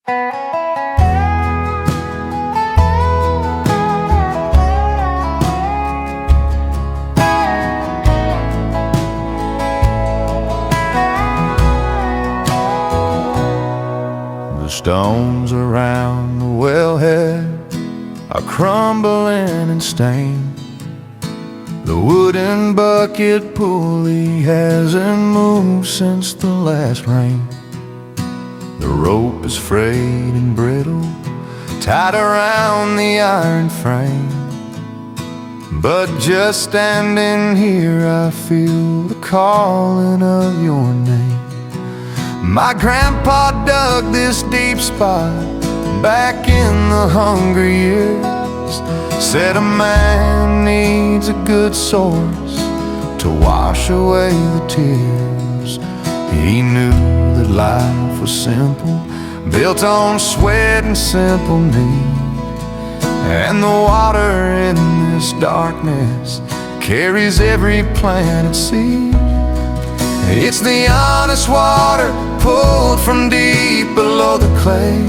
The stones around the wellhead are crumbling and stained. The wooden bucket pulley hasn't moved since the last rain. The rope is frayed and brittle, tied around the iron frame. But just standing here, I feel the calling of your name. My grandpa dug this deep spot back in the hungry years. Said a man needs a good source to wash away the tears. He knew that life was simple, built on sweat and simple need. And the water in this darkness carries every planted seed. It's the honest water pulled from deep below the clay.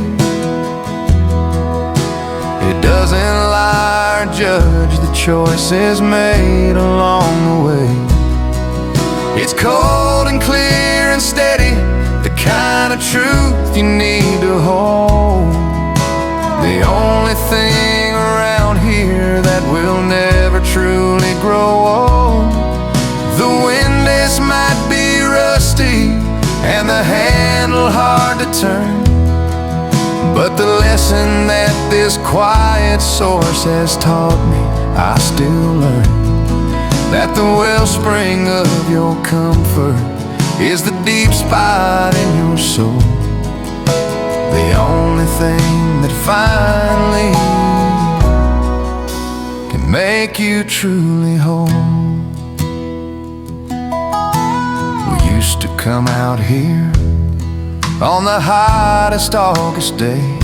It doesn't lie or judge the choices made along the way. It's cold and clear and steady, the kind of truth you need to hold. The only thing around here that will never truly grow old. The windlass might be rusty and the handle hard to turn, but the lesson that this quiet source has taught me, I still learn. That the wellspring of your comfort is the deep spot in your soul. The only thing that finally can make you truly whole. We used to come out here on the hottest August day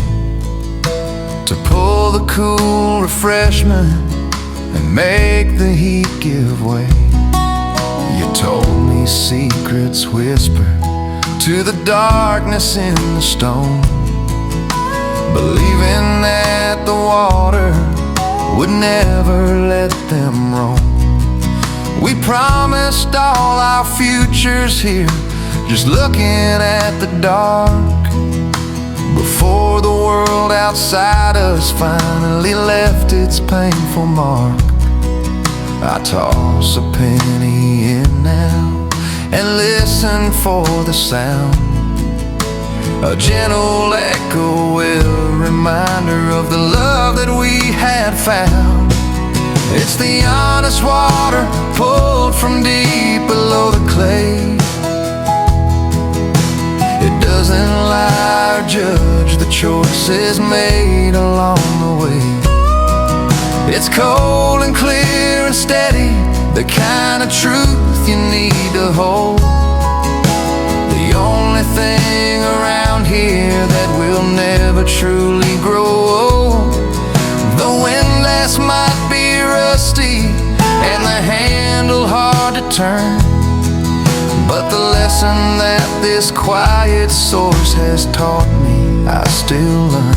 to pull the cool refreshment and make the heat give way. You told me secrets whispered to the darkness in the stone, believing that the water would never let them roam. We promised all our futures here, just looking at the dark, before the world outside us finally left its painful mark. I toss a penny in now and listen for the sound, a gentle echo, a reminder of the love that we had found. It's the honest water pulled from deep below the clay. It doesn't lie or judge the choices made along the way. It's cold and clear and steady, the kind of truth you need to hold. The only thing around here that will never truly grow old. The windlass might be rusty and the handle hard to turn, but the lesson that this quiet source has taught me, I still learn.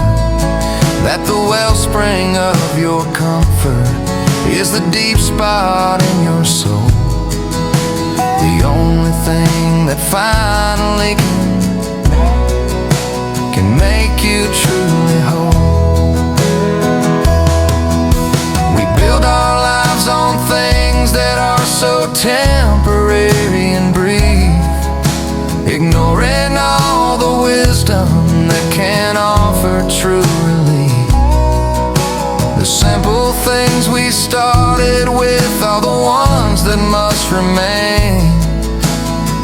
That the wellspring of your comfort is the deep spot in your soul. The only thing that finally can make you truly whole. We build our lives on things that are so temporary and brief, ignoring all the wisdom that can offer true relief. The simple things we started with are the ones that must remain,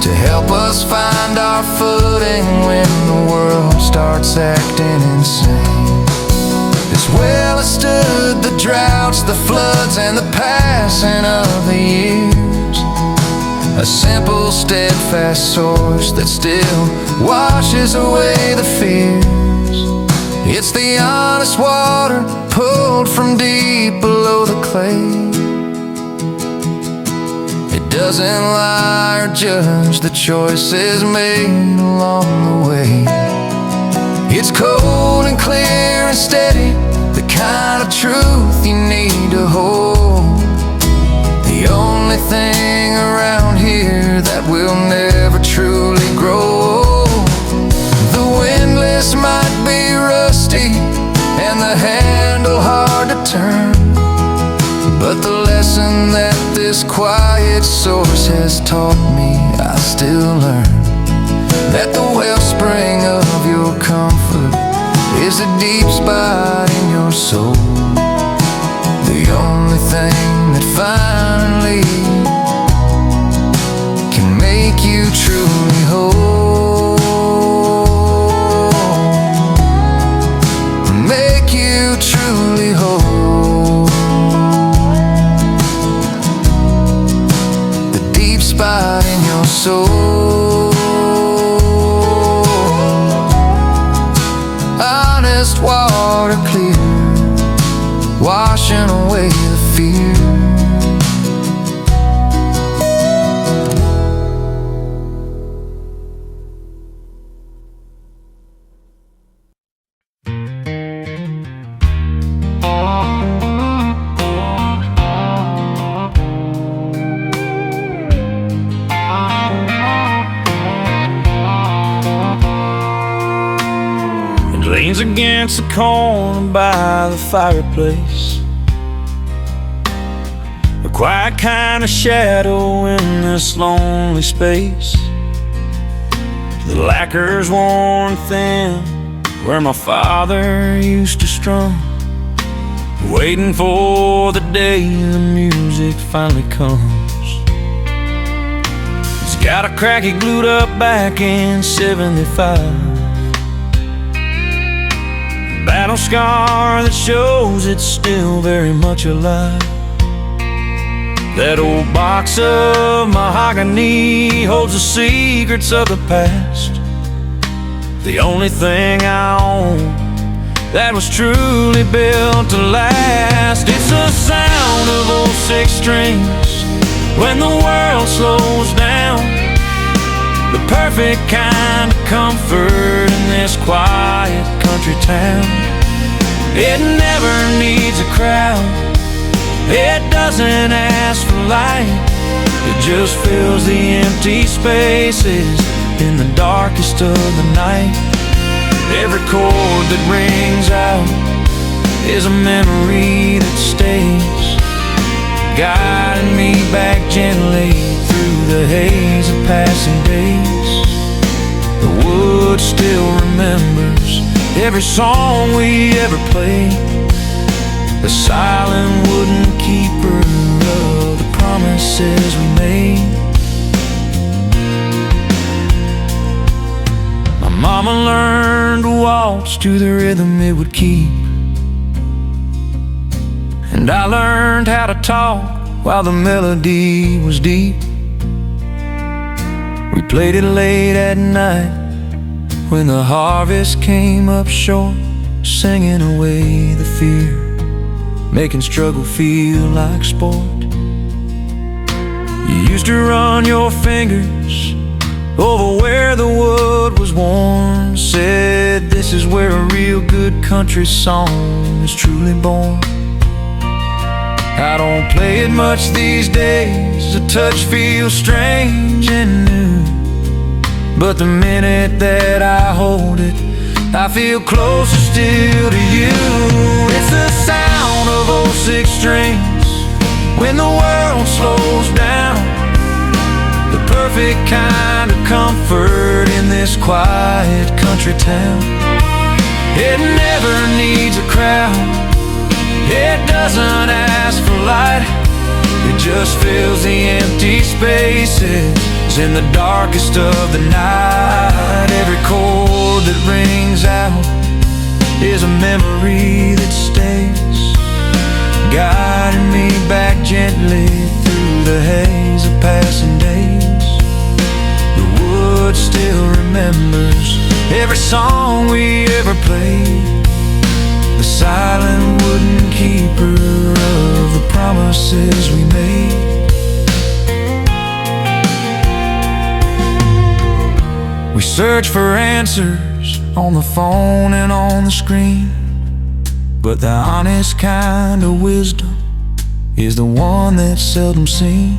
to help us find our footing when the world starts acting insane. This well has stood the droughts, the floods, and the passing of the years. A simple, steadfast source that still washes away the fears. It's the honest water pulled from deep below the clay. It doesn't lie or judge the choices made along the way. It's cold and clear and steady, the kind of truth you need to hold. The only thing around here that will never truly grow old. The windlass might be rusty and the handle hard to turn, but the lesson that this quiet source has taught me, I still learn. That the wellspring of your comfort is a deep spot in your soul. The only thing that finally can make you truly whole. Make you truly whole. The deep spot in your soul. Water clear, washing away the fear. Leans against the corner by the fireplace, a quiet kind of shadow in this lonely space. The lacquer's worn thin where my father used to strum, waiting for the day the music finally comes. He's got a cracky glued up back in '75, battle scar that shows it's still very much alive. That old box of mahogany holds the secrets of the past. The only thing I own that was truly built to last. It's the sound of old six strings when the world slows down, the perfect kind of comfort in this quiet country town. It never needs a crowd, it doesn't ask for light, it just fills the empty spaces in the darkest of the night. Every chord that rings out is a memory that stays, guiding me back gently through the haze of passing days. The wood still remembers every song we ever played, the silent wooden keeper of the promises we made. My mama learned to waltz to the rhythm it would keep, and I learned how to talk while the melody was deep. We played it late at night when the harvest came up short, singing away the fear, making struggle feel like sport. You used to run your fingers over where the wood was worn, said this is where a real good country song is truly born. I don't play it much these days, the touch feels strange and new, but the minute that I hold it, I feel closer still to you. It's the sound of old six strings when the world slows down, the perfect kind of comfort in this quiet country town. It never needs a crowd, it doesn't ask for light, it just fills the empty spaces in the darkest of the night. Every chord that rings out is a memory that stays, guiding me back gently through the haze of passing days. The wood still remembers every song we ever played, the silent wooden keeper of the promises we made. We search for answers on the phone and on the screen, but the honest kind of wisdom is the one that's seldom seen.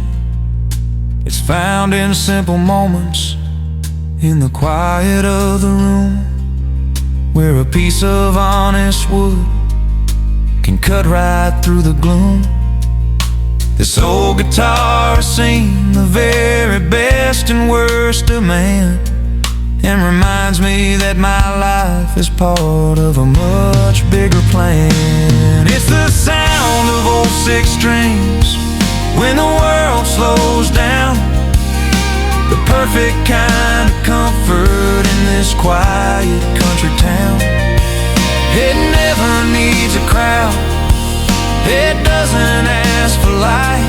It's found in simple moments, in the quiet of the room, where a piece of honest wood can cut right through the gloom. This old guitar has seen the very best and worst of man, and reminds me that my life is part of a much bigger plan. It's the sound of old six strings when the world slows down, the perfect kind of comfort in this quiet country town. It never needs a crowd, it doesn't ask for light,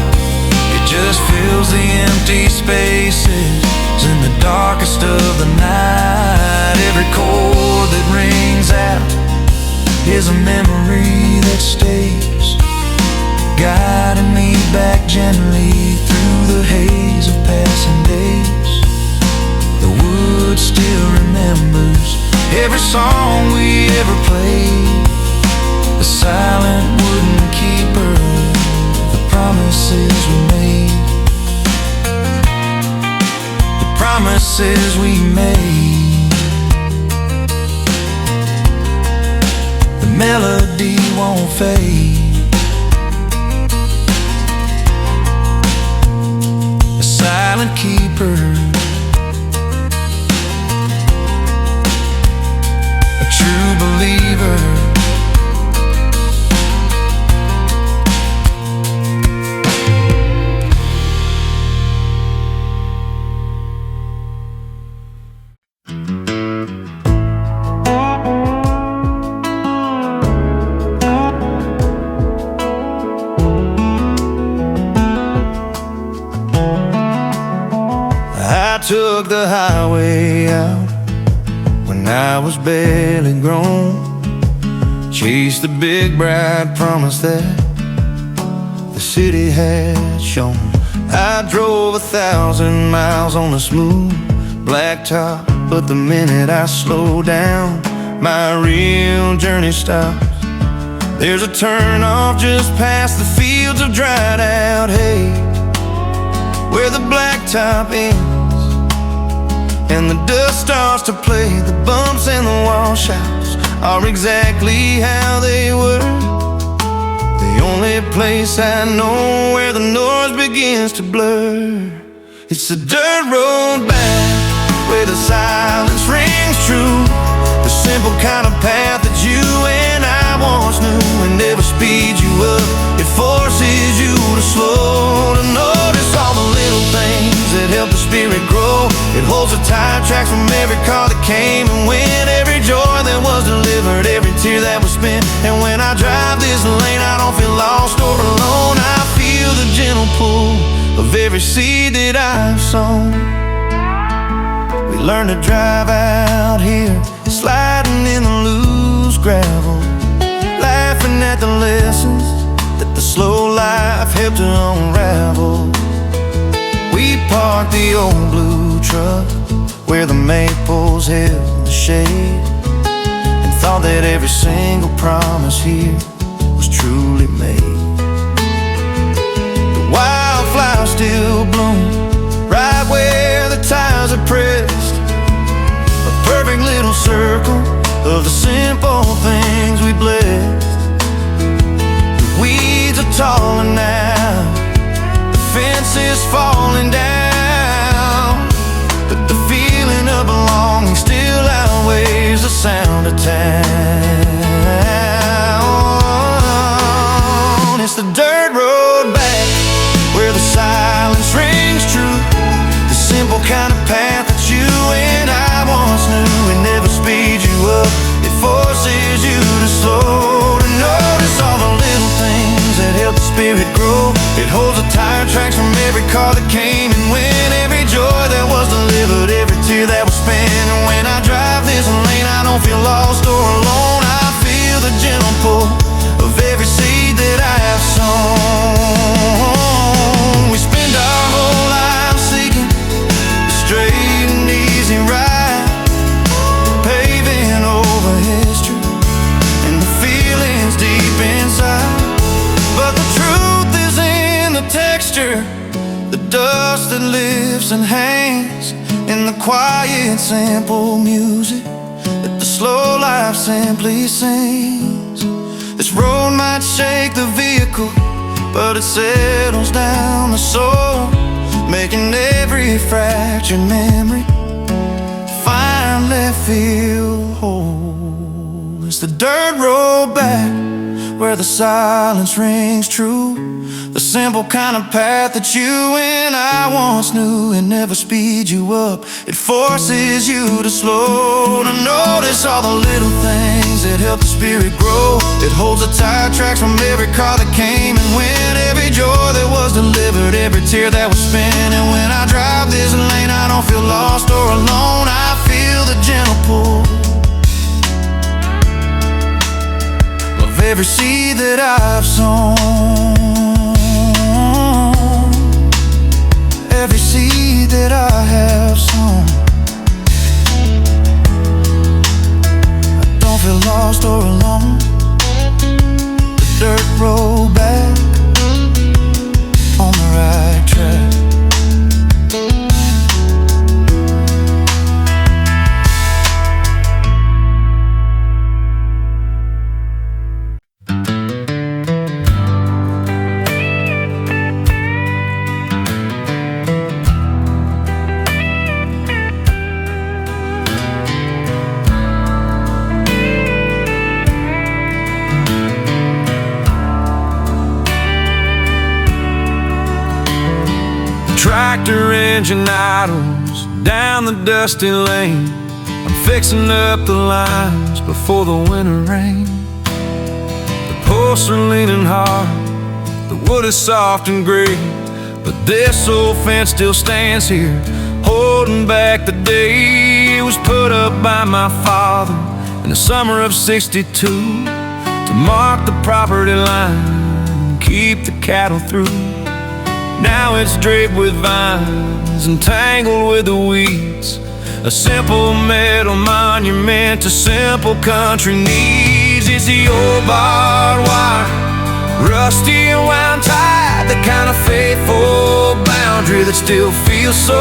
it just fills the empty spaces in the darkest of the night. Every chord that rings out is a memory that stays, guiding me back gently through the haze of passing days. The wood still remembers every song we ever played, the silent wooden keeper, the promises we made, the promises we made. The melody won't fade, a silent keeper, a true believer. I took the highway out when I was barely grown, chased the big bright promise that the city had shown. I drove 1,000 miles on a smooth blacktop, but the minute I slow down, my real journey stops. There's a turnoff just past the fields of dried out hay, where the blacktop ends and the dust starts to play. The bumps and the washouts are exactly how they were, the only place I know where the noise begins to blur. It's a dirt road back where the silence rings true, the simple kind of path that you and I once knew. It never speeds you up, it forces you to slow, to notice all the little things that help the spirit grow. It holds the tire tracks from every car that came and went, every joy that was delivered, every tear that was spent. And when I drive this lane, I don't feel lost or alone, I feel the gentle pull of every seed that I've sown. We learned to drive out here, sliding in the loose gravel, laughing at the lessons that the slow life helped to unravel. We parked the old blue truck where the maples held the shade, and thought that every single promise here was truly made. The wildflowers still bloom right where the tires are pressed, a perfect little circle of the simple things we blessed. The weeds are taller now, the fence is falling down, but the feeling of belonging still outweighs the sound of town. It's the dirt road back where the silence rings true, the simple kind of path that you and I once knew. It never speeds you up, it forces you to slow, to notice all the little things that help the spirit grow. It holds the tire tracks from every car that came and went, every joy that was delivered, every tear that was spent. And when I drive this lane, I don't feel lost or alone, I feel the gentle pull of every seed that I have sown. We spend our whole lives seeking the straight and easy ride, paving and hangs in the quiet, simple music that the slow life simply sings. This road might shake the vehicle, but it settles down the soul, making every fractured memory finally feel whole. It's the dirt road back where the silence rings true, the simple kind of path that you and I once knew. It never speeds you up, it forces you to slow, to notice all the little things that help the spirit grow. It holds the tire tracks from every car that came and went, every joy that was delivered, every tear that was spent. And when I drive this lane, I don't feel lost or alone, I feel the gentle pull of every seed that I've sown, every seed that I have sown. I don't feel lost or alone. The dirt road back on the right track. Tractor engine idles down the dusty lane. I'm fixing up the lines before the winter rain. The posts are leaning hard, the wood is soft and gray, but this old fence still stands here, holding back the day it was put up by my father in the summer of '62 to mark the property line, keep the cattle through. Now it's draped with vines and tangled with the weeds, a simple metal monument to simple country needs. It's the old barbed wire, rusty and wound tight, the kind of faithful boundary that still feels so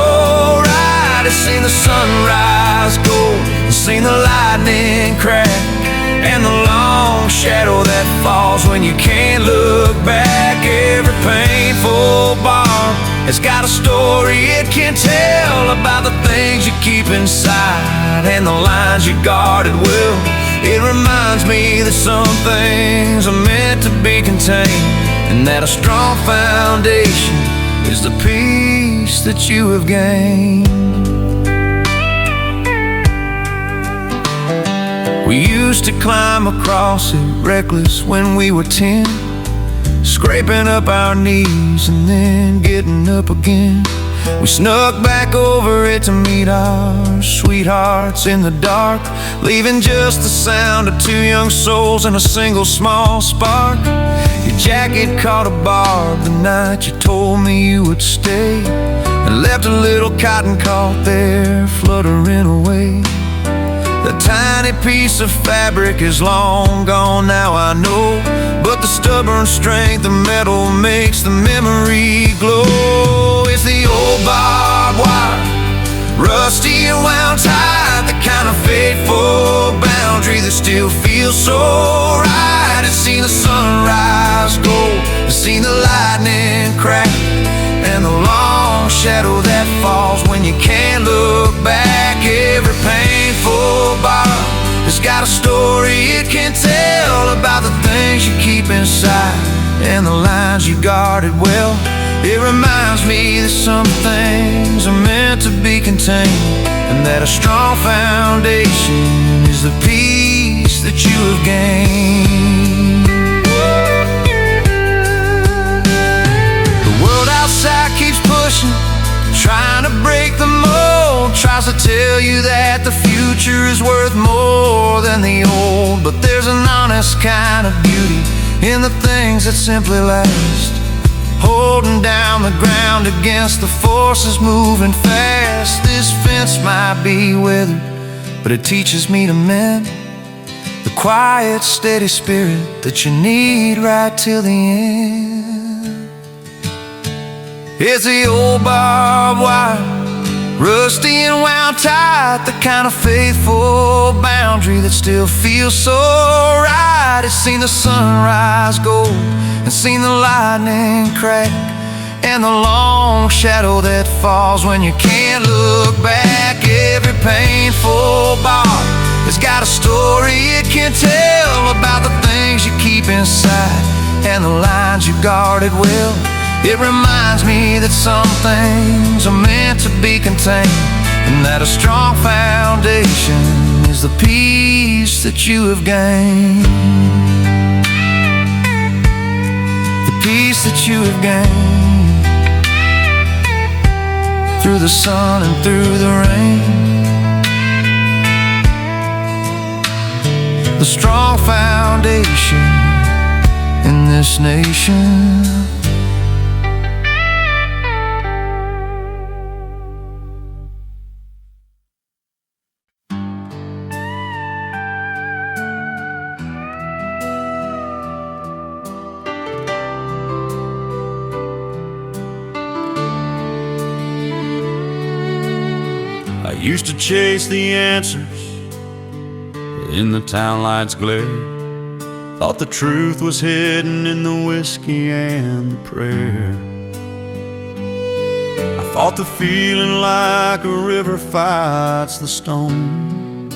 right. It's seen the sunrise gold, it's seen the lightning crack, and the long shadow that falls when you can't look back. Every painful bar has got a story it can tell about the things you keep inside and the lines you guarded well. It reminds me that some things are meant to be contained, and that a strong foundation is the peace that you have gained. We used to climb across it reckless when we were 10, scraping up our knees and then getting up again. We snuck back over it to meet our sweethearts in the dark, leaving just the sound of two young souls and a single small spark. Your jacket caught a barb the night you told me you would stay, and left a little cotton caught there fluttering away. The tiny piece of fabric is long gone now, I know, but the stubborn strength of metal makes the memory glow. It's the old barbed wire, rusty and wound tight, the kind of faithful boundary that still feels so right. It's seen the sunrise gold, it's seen the lightning crack, and the long shadow that falls when you can't look back. Every painful bar has got a story it can tell about the things you keep inside and the lines you guarded well. It reminds me that some things are meant to be contained, and that a strong foundation is the peace that you have gained. The world outside keeps pushing, trying to break the mold, tries to tell you that the future is worth more than the old. But there's an honest kind of beauty in the things that simply last, holding down the ground against the forces moving fast. This fence might be withered, but it teaches me to mend the quiet, steady spirit that you need right till the end. It's the old barbed wire, rusty and wound tight, the kind of faithful boundary that still feels so right. It's seen the sunrise gold and seen the lightning crack, and the long shadow that falls when you can't look back. Every painful bar has got a story it can tell about the things you keep inside and the lines you guarded well. It reminds me that some things are meant to be contained, and that a strong foundation is the peace that you have gained. The peace that you have gained through the sun and through the rain. The strong foundation in this nation. I used to chase the answers in the town lights' glare. Thought the truth was hidden in the whiskey and the prayer. I fought the feeling like a river fights the stone,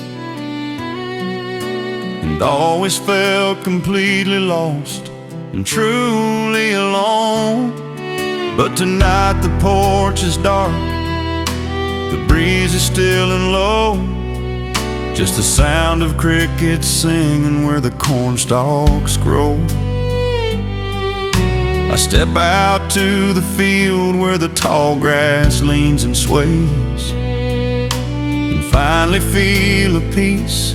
and always felt completely lost and truly alone. But tonight the porch is dark, the breeze is still and low, just the sound of crickets singing where the cornstalks grow. I step out to the field where the tall grass leans and sways, and finally feel a peace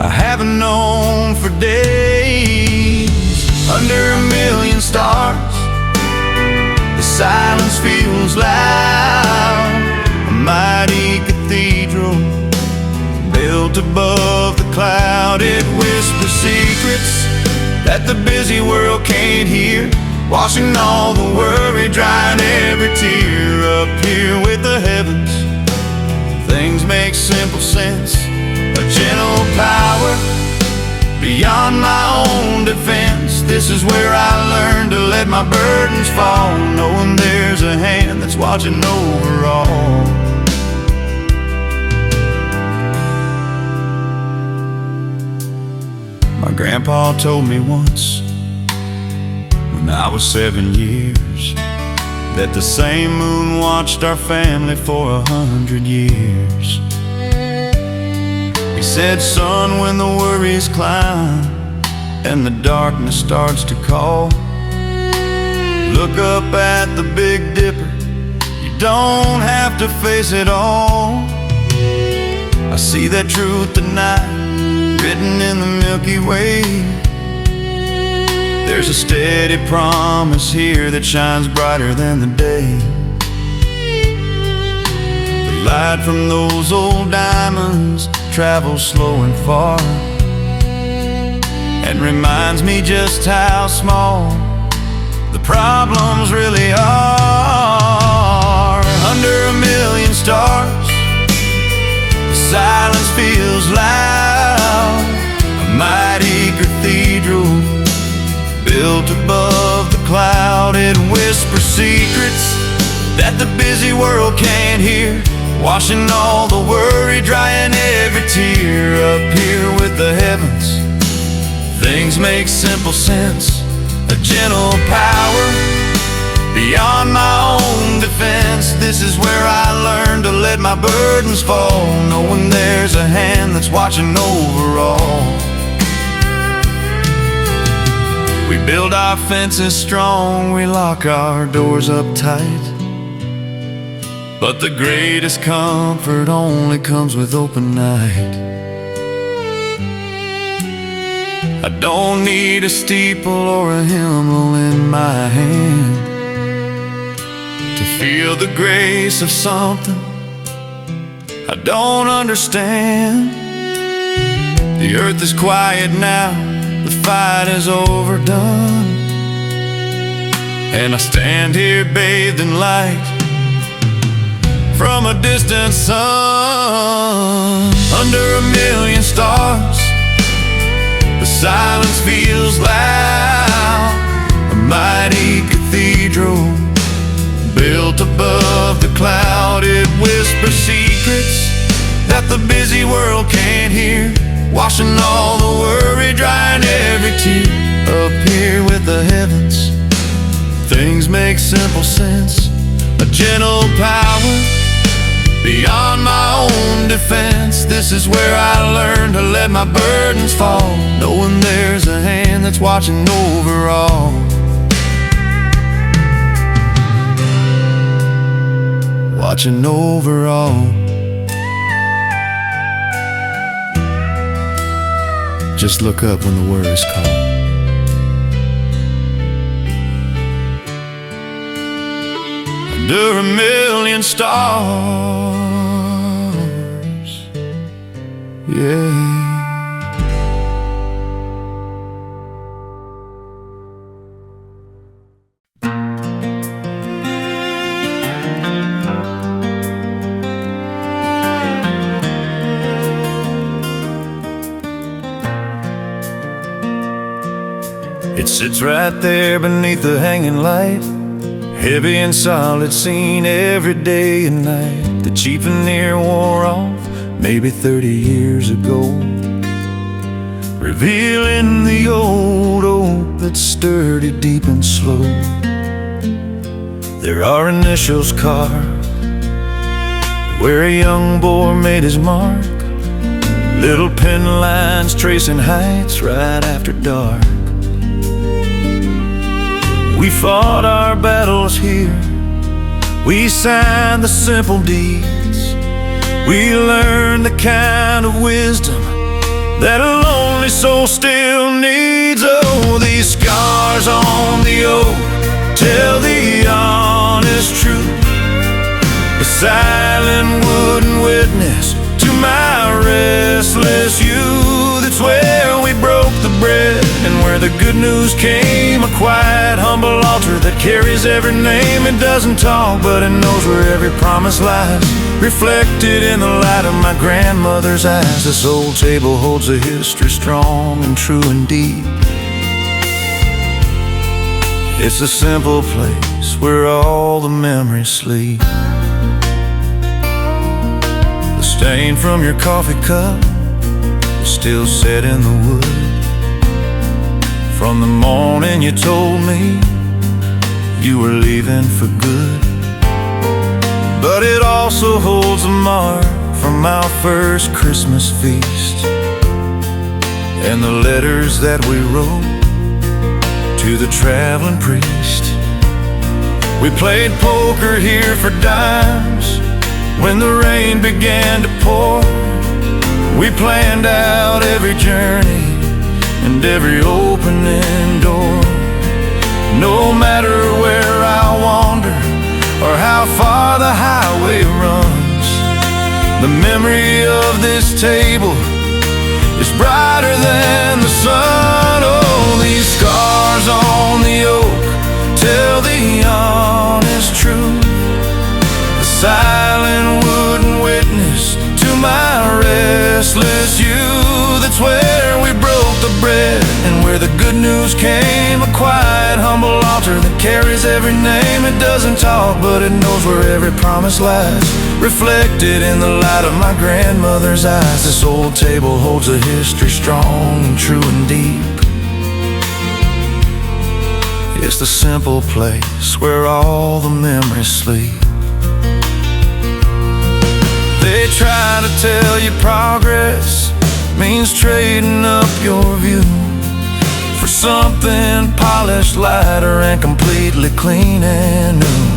I haven't known for days. Under a million stars, the silence feels loud. A mighty cathedral built above the cloud. It whispers secrets that the busy world can't hear, washing all the worry, drying every tear. Up here with the heavens, things make simple sense. A gentle power beyond my own defense. This is where I learned to let my burdens fall, knowing there's a hand that's watching over all. My grandpa told me once, when I was 7 years, that the same moon watched our family for 100 years. He said, son, when the worries climb and the darkness starts to call, look up at the Big Dipper, you don't have to face it all. I see that truth tonight, written in the Milky Way. There's a steady promise here that shines brighter than the day. The light from those old diamonds travels slow and far, and reminds me just how small the problems really are. Under a million stars, the silence feels loud. A mighty cathedral built above the cloud. It whispers secrets that the busy world can't hear, washing all the worry, drying every tear. Up here with the heavens, things make simple sense. A gentle power beyond my own defense. This is where I learned to let my burdens fall, knowing there's a hand that's watching over all. We build our fences strong, we lock our doors up tight, but the greatest comfort only comes with open night. I don't need a steeple or a hymnal in my hand to feel the grace of something I don't understand. The earth is quiet now, the fight is overdone, and I stand here bathed in light, from a distant sun. Under a million stars, the silence feels loud. A mighty cathedral built above the cloud. It whispers secrets that the busy world can't hear, washing all the worry, drying every tear. Up here with the heavens, things make simple sense. A gentle power beyond my own defense. This is where I learned to let my burdens fall, knowing there's a hand that's watching over all. Watching over all. Just look up when the word is called. Under a million stars, yeah. It sits right there beneath the hanging light, heavy and solid, seen every day and night. The cheap veneer wore off maybe 30 years ago, revealing the old oak that's sturdy, deep and slow. There are initials carved where a young boy made his mark, little pen lines tracing heights right after dark. We fought our battles here, we signed the simple deeds. We learned the kind of wisdom that a lonely soul still needs. Oh, these scars on the oak tell the honest truth, the silent wooden witness to my restless youth. It's where we broke the bread and where the good news came. A quiet, humble altar that carries every name. It doesn't talk, but it knows where every promise lies, reflected in the light of my grandmother's eyes. This old table holds a history strong and true and deep. It's a simple place where all the memories sleep. The stain from your coffee cup is still set in the wood from the morning you told me you were leaving for good. But it also holds a mark from our first Christmas feast, and the letters that we wrote to the traveling priest. We played poker here for dimes when the rain began to pour. We planned out every journey and every opening door. No matter where I wander or how far the highway runs, the memory of this table is brighter than the sun. Oh, these scars on the oak tell the honest truth, the silent wooden witness to my restless youth. It's where we broke the bread and where the good news came. A quiet, humble altar that carries every name. It doesn't talk, but it knows where every promise lies, reflected in the light of my grandmother's eyes. This old table holds a history strong and true and deep. It's the simple place where all the memories sleep. They try to tell you progress means trading up your view for something polished, lighter, and completely clean and new.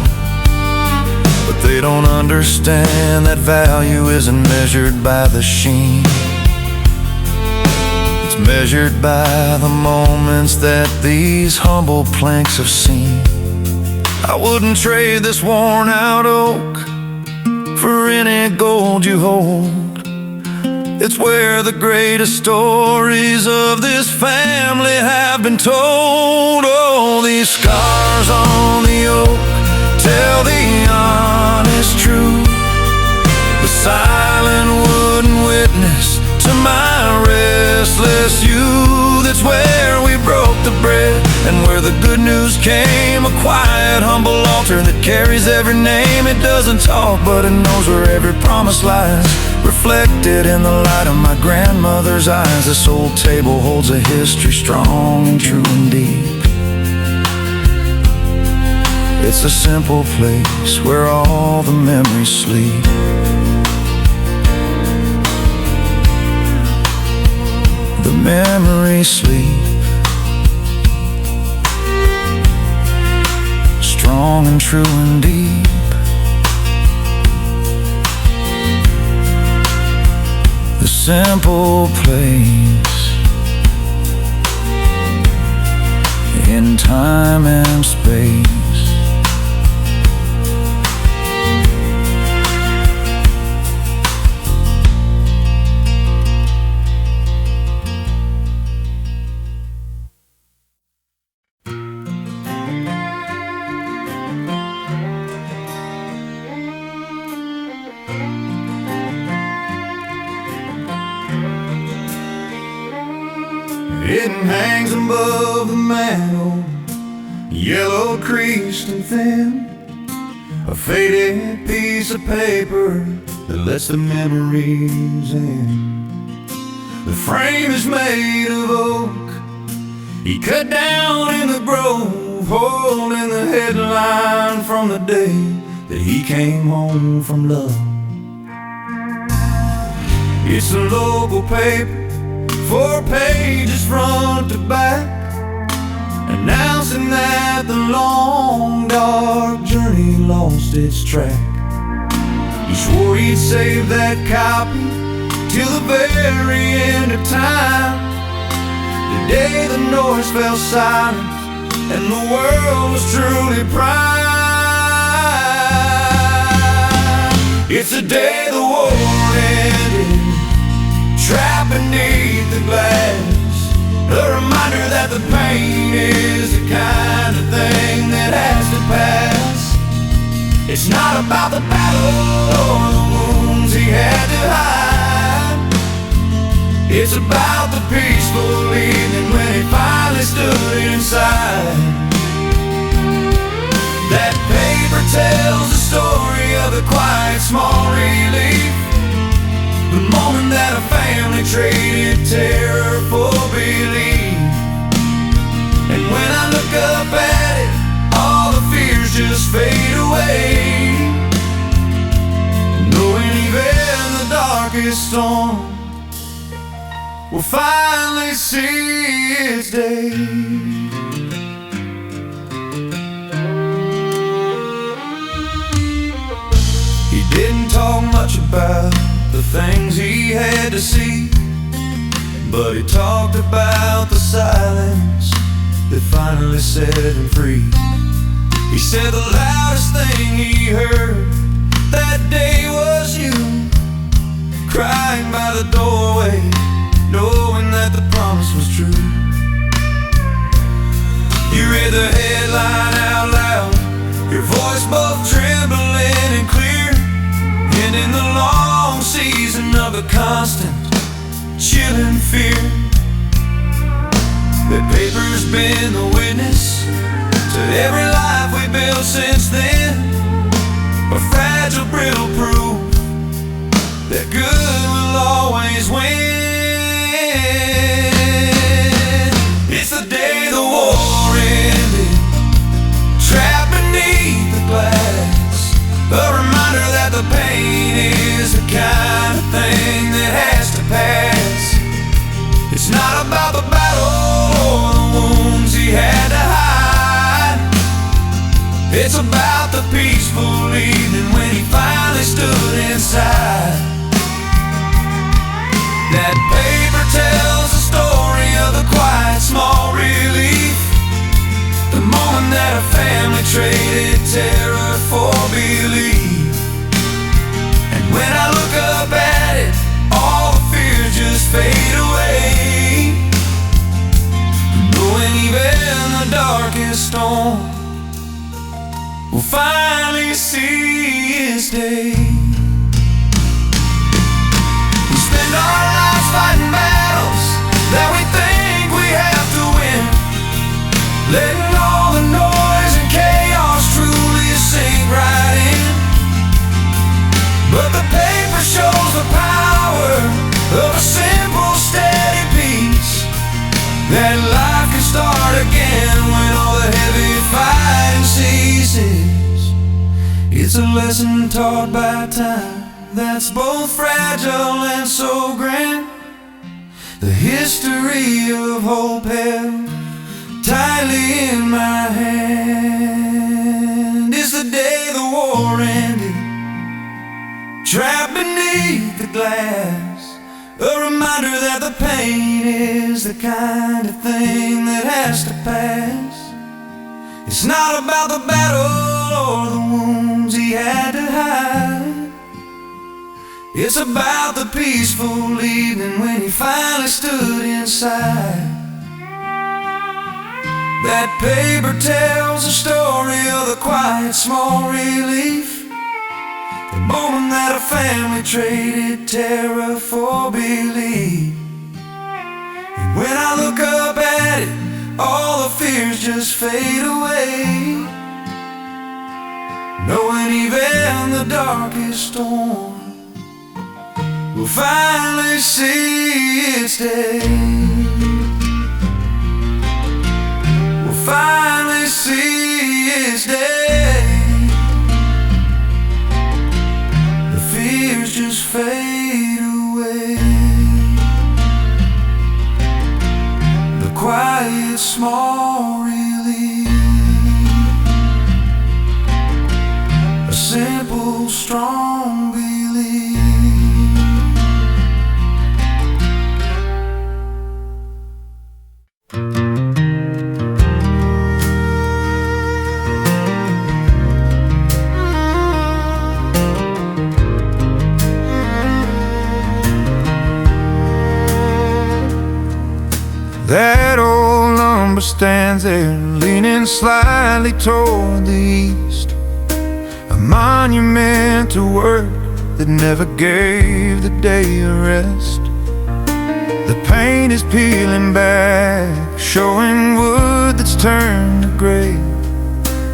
But they don't understand that value isn't measured by the sheen. It's measured by the moments that these humble planks have seen. I wouldn't trade this worn out oak for any gold you hold. It's where the greatest stories of this family have been told. Oh, these scars on the oak tell the honest truth, silent wooden witness to my restless youth. It's where we broke the bread and where the good news came. A quiet, humble altar that carries every name. It doesn't talk, but it knows where every promise lies, reflected in the light of my grandmother's eyes. This old table holds a history strong and true and deep. It's a simple place where all the memories sleep. The memories sleep, strong and true and deep. The simple place in time and space. It hangs above the mantel, yellow creased and thin, a faded piece of paper that lets the memories in. The frame is made of oak, he cut down in the grove, holding the headline from the day that he came home from love. It's a local paper, 4 pages front to back, announcing that the long dark journey lost its track. He swore he'd save that copy till the very end of time, the day the noise fell silent and the world was truly prime. It's the day the war ended, trapped beneath the glass, a reminder that the pain is the kind of thing that has to pass. It's not about the battle or the wounds he had to hide. It's about the peaceful evening when he finally stood inside. That paper tells the story of the quiet, small relief, the moment that a family traded terror for belief. And when I look up at it, all the fears just fade away, knowing even the darkest storm will finally see its day. He didn't talk much about the things he had to see, but he talked about the silence that finally set him free. He said the loudest thing he heard that day was you, crying by the doorway, knowing that the promise was true. You read the headline out loud, your voice both trembling and clear, and in the long season of a constant, chilling fear, that paper's been the witness to every life we built since then, a fragile, brittle proof that good will always win. It's the day the war ended, trapped beneath the glass, a reminder that the pain is the kind of thing that has to pass. It's not about the battle or the wounds he had to hide. It's about the peaceful evening when he finally stood inside. That paper tells the story of the quiet, small relief, the moment that a family traded terror for belief. And when I look up at it, all the fears just fade away, knowing even the darkest storm will finally see its day. spend our lives fighting battles that we think we have to win, letting all the noise and chaos truly sink right in. But the paper shows the power of a simple, steady peace, that life can start again when all the heavy fighting ceases. It's a lesson taught by time that's both fragile and so grand. The history of hope held tightly in my hand is the day the war ended, trapped beneath the glass, a reminder that the pain is the kind of thing that has to pass. It's not about the battle or the wounds he had to hide, it's about the peaceful evening when he finally stood inside. That paper tells the story of the quiet, small relief, the moment that a family traded terror for belief. And when I look up at it, all the fears just fade away, knowing even the darkest storm will finally see its day. Will finally see its day. The fears just fade away. The quiet, small relief, a simple, strong belief. That old lumber stands there, leaning slightly toward the east, a monument to work that never gave the day a rest. The paint is peeling back, showing wood that's turned to gray,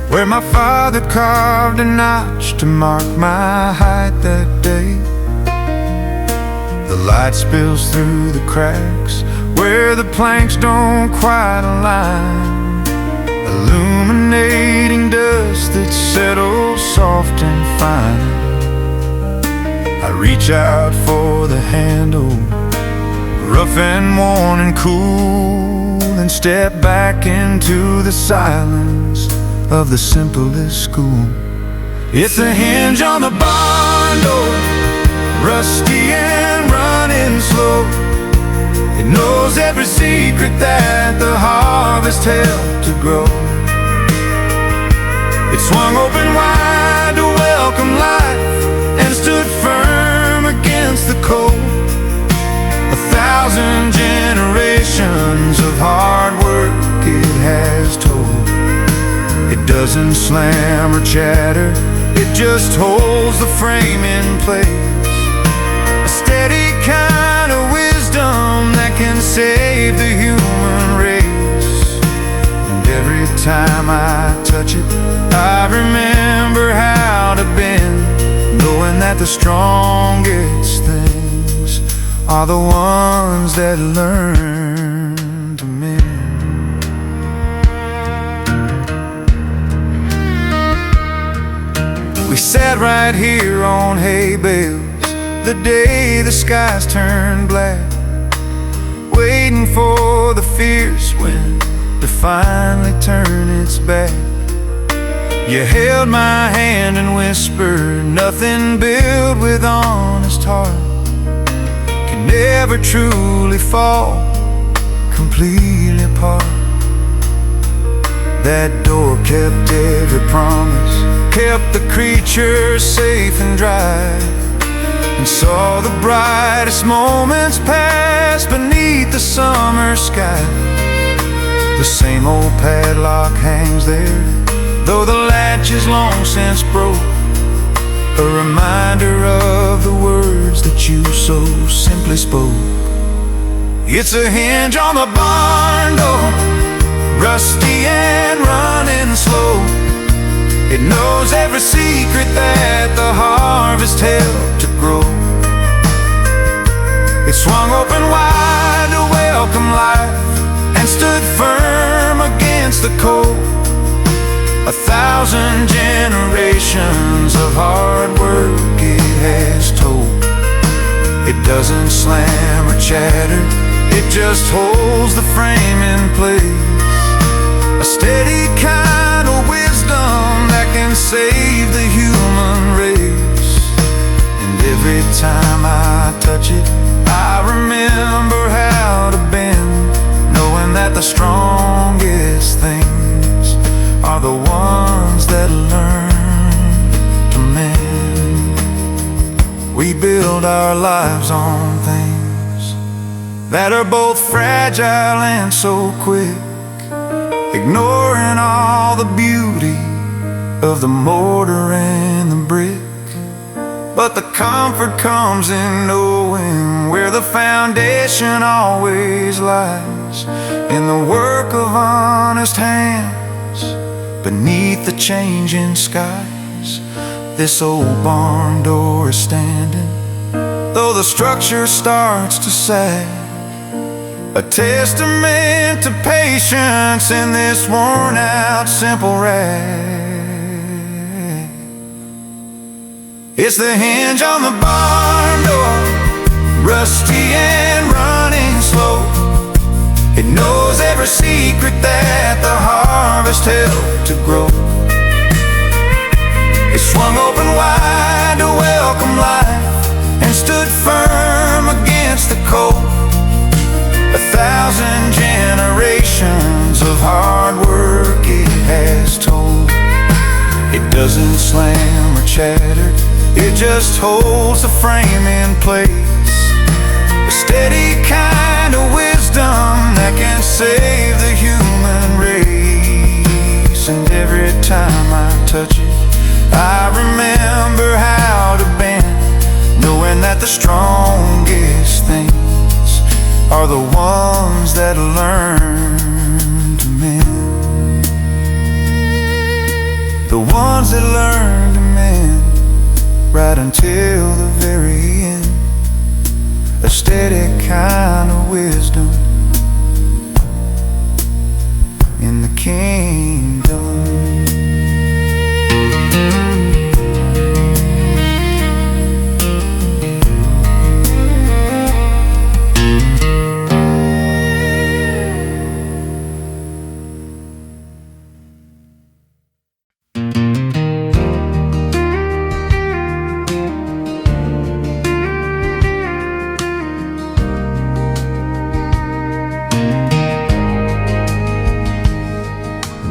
where my father carved a notch to mark my height that day. The light spills through the cracks where the planks don't quite align, illuminating dust that settles soft and fine. I reach out for the handle, rough and worn and cool, and step back into the silence of the simplest school. It's a hinge on the barn door, rusty and running slow. It knows every secret that the harvest helped to grow. It swung open wide to welcome life and stood firm against the cold. 1,000 generations of hard work it has told. It doesn't slam or chatter, it just holds the frame in place. A steady kind of wisdom that can save the human race. And every time I touch it, I remember how to bend, knowing that the strongest things are the ones that learn to mend. We sat right here on hay bales the day the skies turned black, waiting for the fierce wind to finally turn its back. You held my hand and whispered, nothing built with honest heart can never truly fall completely apart. That door kept every promise, kept the creature safe and dry, and saw the brightest moments pass beneath the summer sky. The same old padlock hangs there, though the latch is long since broke, a reminder of the words that you so simply spoke. It's a hinge on the barn door, rusty and running slow. It knows every secret that the harvest helped to grow. It swung open wide to welcome life and stood firm against the cold. 1,000 generations of hard work it has told. It doesn't slam or chatter, it just holds the frame in place. A steady kind of wisdom that can save the human race. And every time I touch it, I remember how to bend, knowing that the strongest things are the ones that learn to mend. We build our lives on things that are both fragile and so quick, ignoring all the beauty of the mortar and the brick. But the comfort comes in knowing where the foundation always lies, in the work of honest hands beneath the changing skies. This old barn door is standing, though the structure starts to sag, a testament to patience in this worn out simple rag. It's the hinge on the barn door, rusty and running slow. It knows every secret that the harvest helped to grow. It swung open wide to welcome life and stood firm against the cold. 1,000 generations of hard work it has told. It doesn't slam or chatter, it just holds the frame in place. A steady kind of wisdom that can save the human race. And every time I touch it, I remember how to bend, knowing that the strongest things are the ones that learn to mend. The ones that learn to mend right until the very end. A steady kind of wisdom in the kingdom.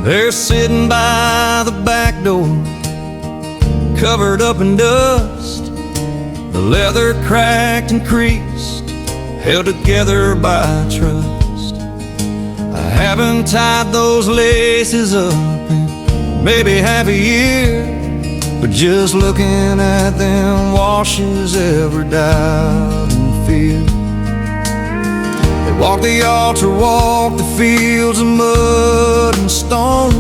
They're sitting by the back door, covered up in dust, the leather cracked and creased, held together by trust. I haven't tied those laces up in maybe half a year, but just looking at them washes every doubt and fear. They walk the altar, walk the fields of mud and stone,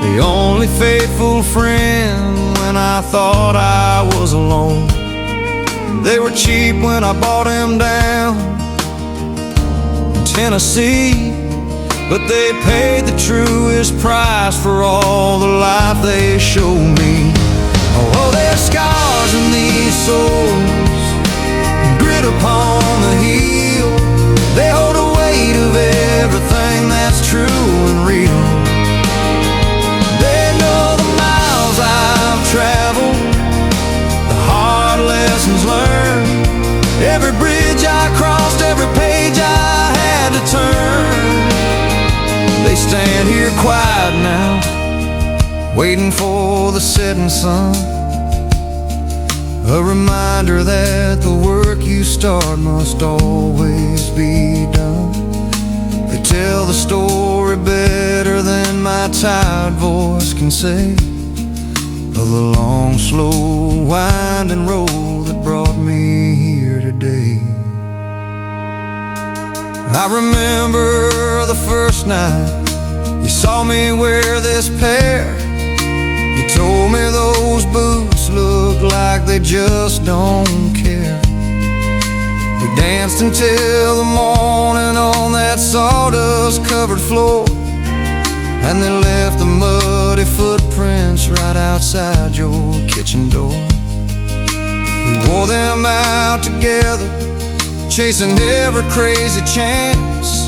the only faithful friend when I thought I was alone. They were cheap when I bought them down in Tennessee, but they paid the truest price for all the life they showed me. Oh, there's scars in these souls, grit upon the heel. They hold the weight of everything that's true and real. They know the miles I've traveled, the hard lessons learned, every bridge I crossed, every page I had to turn. They stand here quiet now, waiting for the setting sun, a reminder that the work you start must always be done. They tell the story better than my tired voice can say, of the long, slow, winding road that brought me here today. I remember the first night you saw me wear this pair. You told me those boots look like they just don't care. We danced until the morning on that sawdust-covered floor, and they left the muddy footprints right outside your kitchen door. We wore them out together, chasing every crazy chance,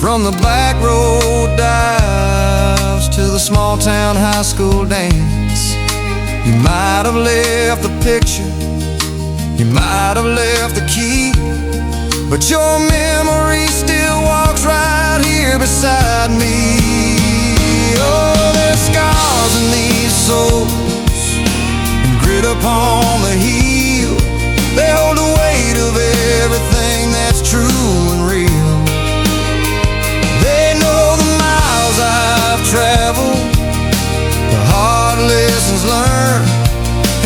from the back road dives to the small town high school dance. You might have left the picture, you might have left the key, but your memory still walks right here beside me. Oh, there's scars in these souls and grit upon the heel. They hold the weight of everything that's true and real. They know the miles I've traveled, the hard lessons learned,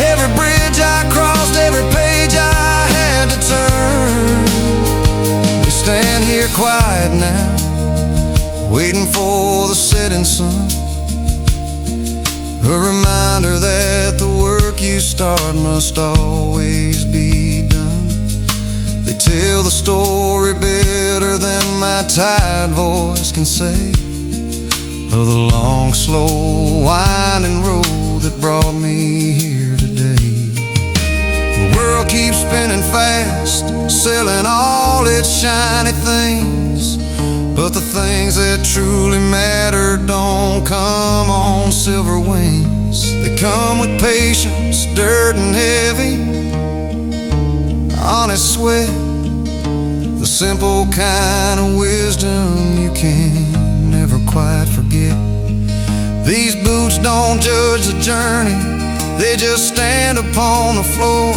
every bridge I crossed, every page I had to turn. We stand here quiet now, waiting for the setting sun, a reminder that the work you start must always be done. They tell the story better than my tired voice can say, of the long, slow, winding road that brought me here today. The world keeps spinning fast, selling all its shiny things, but the things that truly matter don't come on silver wings. They come with patience, dirt and heavy, honest sweat, the simple kind of wisdom you can never quite forget. These boots don't judge the journey, they just stand upon the floor,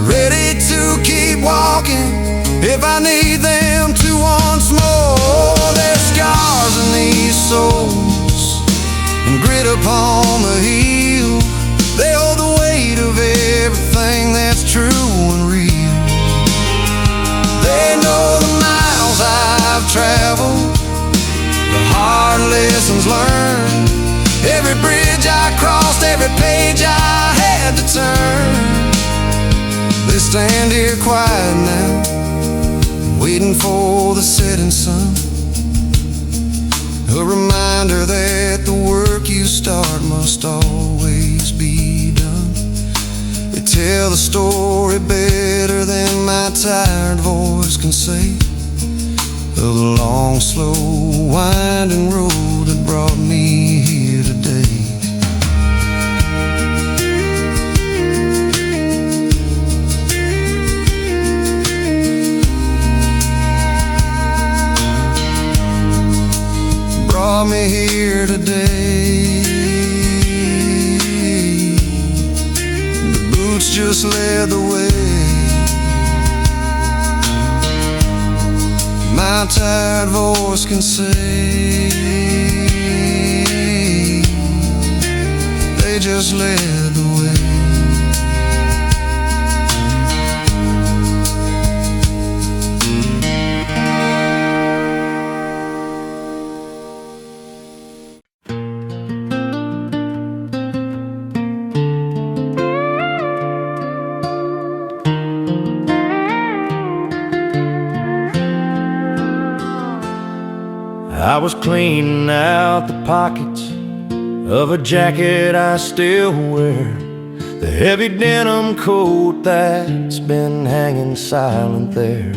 ready to keep walking if I need them to once more. There's scars in these souls and grit upon the heel. They hold the weight of everything that's true and real. They know the miles I've traveled, the hard lessons learned, every bridge I crossed, every page I had to turn. They stand here quiet now, waiting for the setting sun, a reminder that the work you start must always be done. They tell the story better than my tired voice can say, of the long, slow, winding road that brought me here today. Brought me here today. The boots just led the way. My tired voice can say, they just led the way. I was cleaning out the pockets of a jacket I still wear, the heavy denim coat that's been hanging silent there.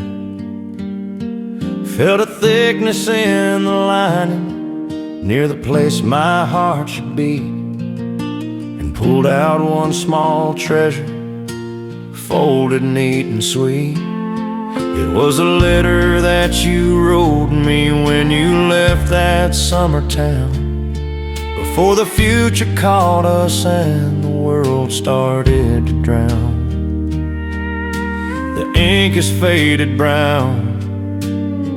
Felt a thickness in the lining near the place my heart should be, and pulled out one small treasure, folded neat and sweet. It was a letter that you wrote me when you left that summer town, before the future caught us and the world started to drown. The ink is faded brown,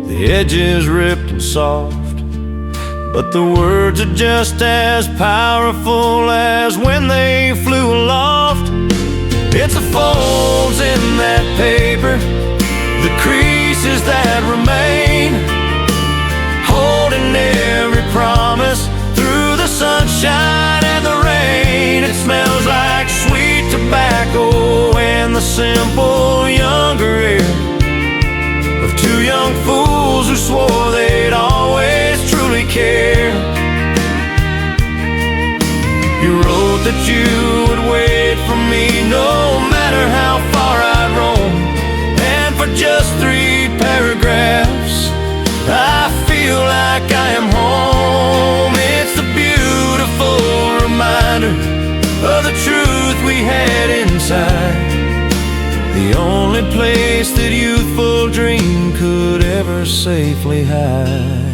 the edges ripped and soft, but the words are just as powerful as when they flew aloft. It's the folds in that paper, the creases that remain, holding every promise through the sunshine and the rain. It smells like sweet tobacco and the simple younger air of two young fools who swore they'd always truly care. You wrote that you would wait for me no matter how far I'd roam, and for just 3 paragraphs I feel like I am home. It's the beautiful reminder of the truth we had inside, the only place that youthful dream could ever safely hide.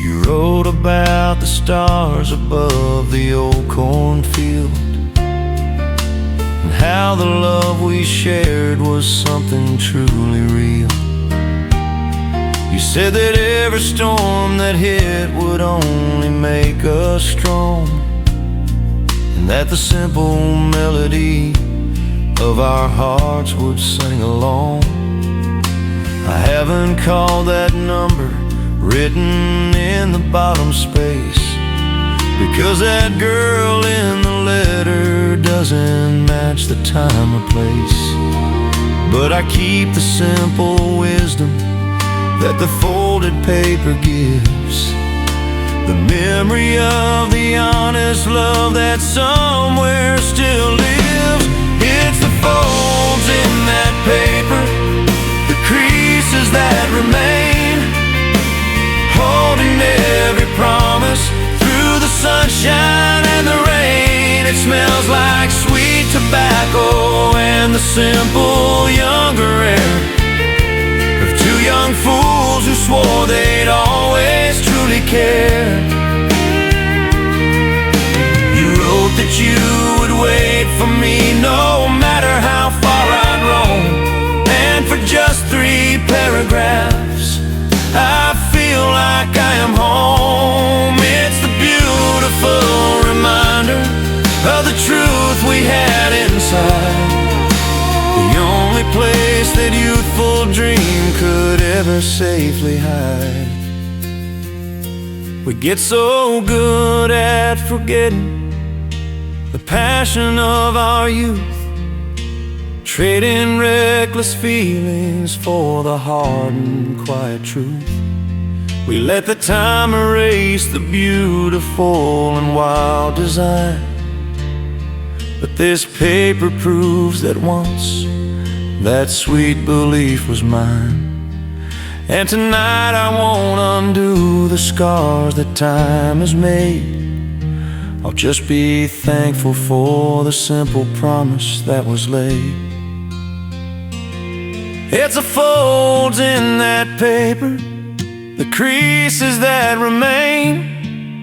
You wrote about the stars above the old cornfield, and how the love we shared was something truly real. You said that every storm that hit would only make us strong, and that the simple melody of our hearts would sing along. I haven't called that number written in the bottom space, because that girl in the letter doesn't match the time or place. But I keep the simple wisdom that the folded paper gives, the memory of the honest love that somewhere still lives. It's the folds in that paper, the creases that remain, holding every promise through the sunshine and the rain. It smells like sweet tobacco and the simple younger air of two young fools who swore they'd always truly care. You wrote that you would wait for me no matter how far I'd roam, and for just 3 paragraphs I feel like I am home. It's the beautiful reminder of the truth we had inside, the only place that youthful dream could ever safely hide. We get so good at forgetting the passion of our youth, trading reckless feelings for the hard and quiet truth. We let the time erase the beautiful and wild design, but this paper proves that once that sweet belief was mine. And tonight I won't undo the scars that time has made. I'll just be thankful for the simple promise that was laid. It's the folds in that paper, the creases that remain,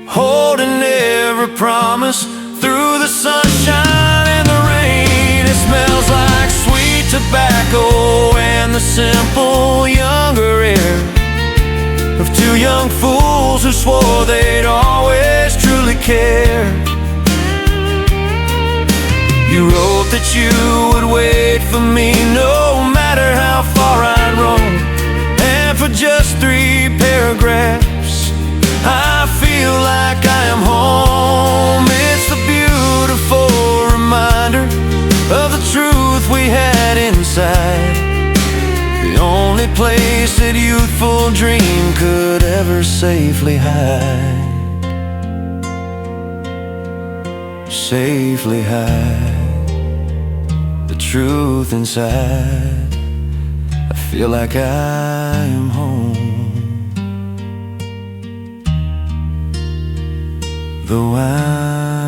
holding every promise through the sunshine and the rain. It smells like sweet tobacco and the simple younger air of two young fools who swore they'd always truly care. You wrote that you would wait for me no matter how far I'd roam, and for just 3 paragraphs I feel like I am home. It's the beautiful reminder of the truth we had inside, the only place that youthful dream could ever safely hide. Safely hide the truth inside. I feel like I am home, though I